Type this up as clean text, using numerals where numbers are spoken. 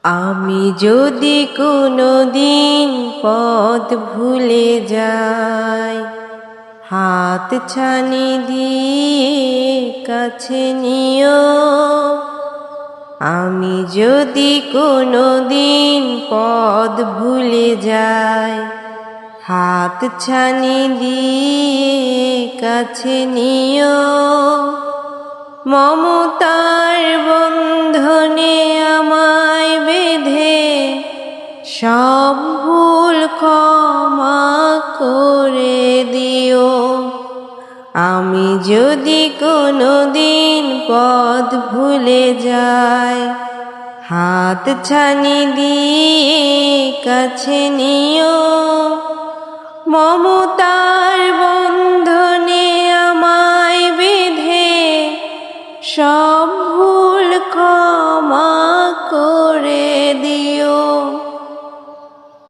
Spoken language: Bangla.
আমি যদি কোনো দিন পথ ভুলে যাই, হাত ছানি দিয়ে কাছে নিও। আমি যদি কোনো দিন পথ ভুলে যাই, হাত ছানি দিয়ে কাছে নিও। মমতার বন্ধনে আমায় বেঁধে সব ভুল ক্ষমা করে দিও। আমি যদি কোনো দিন পথ ভুলে যাই, হাত ছানি দিয়ে কাছে নিও। মমতার বন্ধনে আমায় বেঁধে সব ভুল ক্ষমা